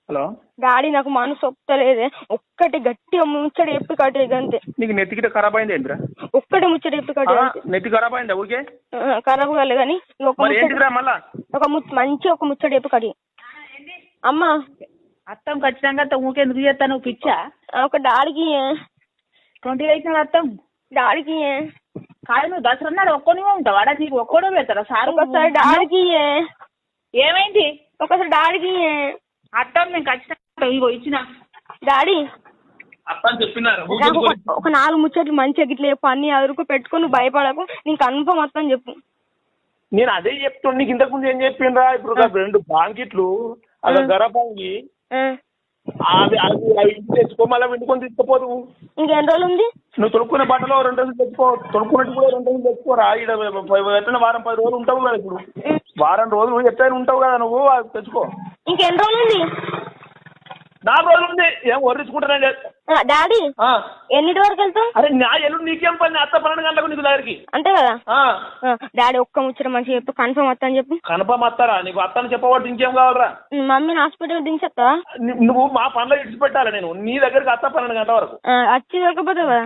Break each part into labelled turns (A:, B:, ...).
A: Hello
B: daddy నాకు మనసు ఒప్పుతలేదే. ఒక్కటి గట్టిగా ముచ్చట చెప్పి కట్టేది అంతే.
A: నీకు నెత్తి గిట్ట ఖరాబ్ అయింది ఏంటిరా?
B: ఒక్కటి ముచ్చట చెప్పి కట్టేది.
A: నెత్తి ఖరాబ్ అయిందా ఊరికే?
B: ఖరాబ్ కాలే కానీ
A: ఏంటిరా మళ్ళా
B: మంచి ఒక ముచ్చట చెప్పి కట్టి. అమ్మా
C: అత్తం ఖచ్చితంగా ఊకెందుకు చేస్తాను పిచ్చా?
B: ఒక డాడీకి
C: 20 వేసిన అత్తం
B: డాడీకి
C: కాదు. నువ్వు దసరా నాడు ఒక్కనివే ఉంటావు వాడా? నీకు ఒక్కడో పెడతారా సార్?
B: ఒకసారి డాడీకి
C: ఏమైంది?
B: ఒకసారి డాడీకి
C: అత్తం నేను ఖచ్చితంగా ఇగో ఇచ్చిన
B: డాడీ
A: అత్తని చెప్పినారు.
B: ఒక 4 ముచ్చట్లు మంచిగా గిట్ల చెప్పు. అన్ని అదురుకు పెట్టుకుని భయపడకు. నీకు కన్ఫర్మ్ వస్తాను చెప్పు.
A: నేను అదే చెప్తున్నా. నీకు ఇంతకుముందు ఏం చెప్పిండ్రా? ఇప్పుడు 2 బాంకిట్లు అలా గరపాంగి అవి ఇంటికి తెచ్చుకో. మళ్ళీ వండుకొని తీసుకుపోదు.
B: ఇంకెన్ని రోజులు ఉంది?
A: నువ్వు తొడుక్కునే బట్టలో 2 రోజులు తెచ్చుకో. తొడుక్కున్నట్టు కూడా 2 రోజులు తెచ్చుకోరా. ఎట్లా వారం 10 రోజులు ఉంటావు కదా. ఇప్పుడు వారం రోజులు ఎట్లయినా ఉంటావు కదా నువ్వు. అది తెచ్చుకో.
B: ఇంకెన్ని రోజులు ఉంది?
A: 4 రోజులు ఉంది. ఏం వర్రించుకుంటానండి
B: డాడీ. ఎన్నిటి వరకు వెళ్తావు?
A: అరే నా ఎల్లుండి నీకేం పని? అత్త 12 గంటలకు నీకు దగ్గరికి
B: అంతే కదా. డాడీ ఒక్క ముచ్చట మంచిగా చెప్పు. కన్ఫర్మ్ వస్తా అని చెప్పు.
A: కన్ఫర్మ్ వస్తారా? నీకు అత్తని చెప్పబట్టి ఇంకేం కావాలరా?
B: మమ్మీని హాస్పిటల్ దించేస్తావా?
A: నువ్వు మా పనులు ఇడిచిపెట్టాలి. నేను నీ దగ్గరికి అత్త 12 గంటల వరకు
B: వచ్చి దొరకపోతావు కదా.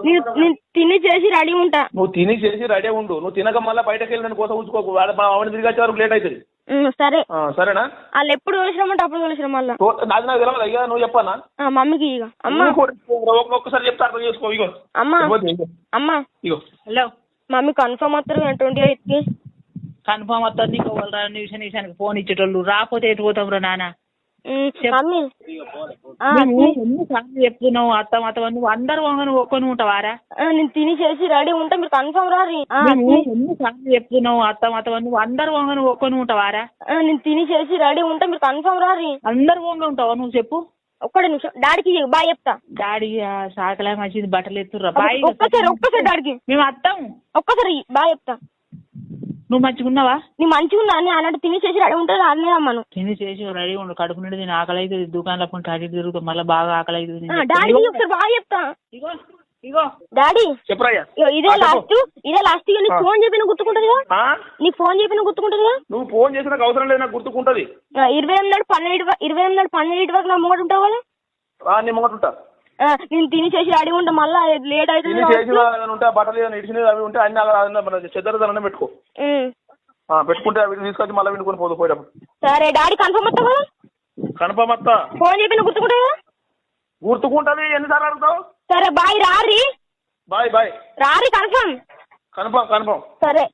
B: నేను తిని చేసి రెడీ ఉంటా.
A: నువ్వు తిని చేసి రెడీ ఉండు. నువ్వు తినక మళ్ళీ బయటకు వెళ్ళి నన్ను కోసం ఉంచుకోకు. మా ఆవిడ తిరిగి వచ్చే వరకు లేట్ అవుతుంది.
B: సరే
A: సరేనా?
B: వాళ్ళు ఎప్పుడు తోలిసినామంటే అప్పుడు తోలిసినాం. మళ్ళీ
A: నాకు తెలియదు అయ్యా. నువ్వు చెప్పానా
B: మమ్మీకి? ఇక అమ్మ
A: ఒక్కసారి చెప్తా అర్థం చేసుకో. ఇగో
B: అమ్మా అమ్మా
A: ఇగో
C: హలో
B: మమ్మీ కన్ఫర్మ్ వస్తారు 28 కి.
C: కన్ఫర్మ్ వస్తుంది. నీకు నిమిషానికి ఫోన్ ఇచ్చేటోళ్ళు రాకపోతే ఎటు పోతాం రా నాన్న?
B: మమ్మీ
C: ఎన్నిసార్లు చెప్తున్నావు అత్తం అత్తం? నువ్వు అందరు వంగను ఒక్కను ఉంటావారా?
B: నేను తిని చేసి రెడీ ఉంటా. మీరు కన్ఫర్మ్ రారి.
C: ఎన్నిసార్లు చెప్తున్నావు అత్తం అత్తం? నువ్వు అందరు వంగను ఒక్కను ఉంటావారా?
B: నేను తిని చేసి రెడీ ఉంటా. మీరు కన్ఫర్మ్ రారి.
C: అందరు వంగ ఉంటావా? నువ్వు చెప్పు.
B: ఒక్కడే నిమిషం డాడీకి బాయ్ చెప్తా.
C: డాడీ సాకలే మంచిది బట్టలు ఎత్తుర్రా బాయ్.
B: ఒక్కసారి డాడీకి
C: మేము అత్తం.
B: ఒక్కసారి బాయ్ చెప్తా.
C: నువ్వు మంచిగా ఉన్నావా?
B: నీ మంచిగా ఉన్నా అని అన్నట్టు తిని చేసి రెడీ ఉంటుంది. అన్నీ రమ్మను.
C: తిని చేసి రెడీ ఉండు. కడుపు నుండి నేను ఆకలి అవుతుంది. దుకాణంలో కొంటే అటు తిరుగుతాం. మళ్ళీ బాగా ఆకలి అవుతుంది.
B: డాడీకి ఒకసారి బాయ్ చెప్తా.
C: ఇగో ఇగో
B: డాడీ
A: చెప్పరా?
B: ఇదే లాస్ట్. నీకు ఫోన్ చెప్పిన గుర్తుకుంటది కదా. నీకు ఫోన్ చెప్పిన గుర్తుకుంటది కదా.
A: నువ్వు ఫోన్ చేసిన అవసరం లేదు. నాకు గుర్తుకుంటది.
B: 28 నాడు 12 వరకు నా ముంగడు ఉంటావు కదా.
A: నీ ముంగట ఉంటా.
B: నేను తిని చేసి రెడీ ఉంటా. మళ్ళీ లేట్ అవుతుంది.
A: బట్టలు ఇడిచినవి అవి ఉంటే అన్ని చెద్దరు పెట్టుకో. పెట్టుకుంటే అవి తీసుకొచ్చి మళ్ళీ వినుకొని పోదు పోయేటప్పుడు.
B: సరే డాడీ కన్ఫర్మ్ వస్తా కదా.
A: కన్ఫర్మ్ వస్తా.
B: ఫోన్ చెప్పిన గుర్తుకుంటా కదా.
A: గుర్తుకుంటది. ఎన్నిసార్లు అడుగుతావు?
B: సరే బాయ్ రారి.
A: బాయ్ బాయ్
B: రారి కన్ఫర్మ్.
A: కన్ఫర్మ్.
B: సరే.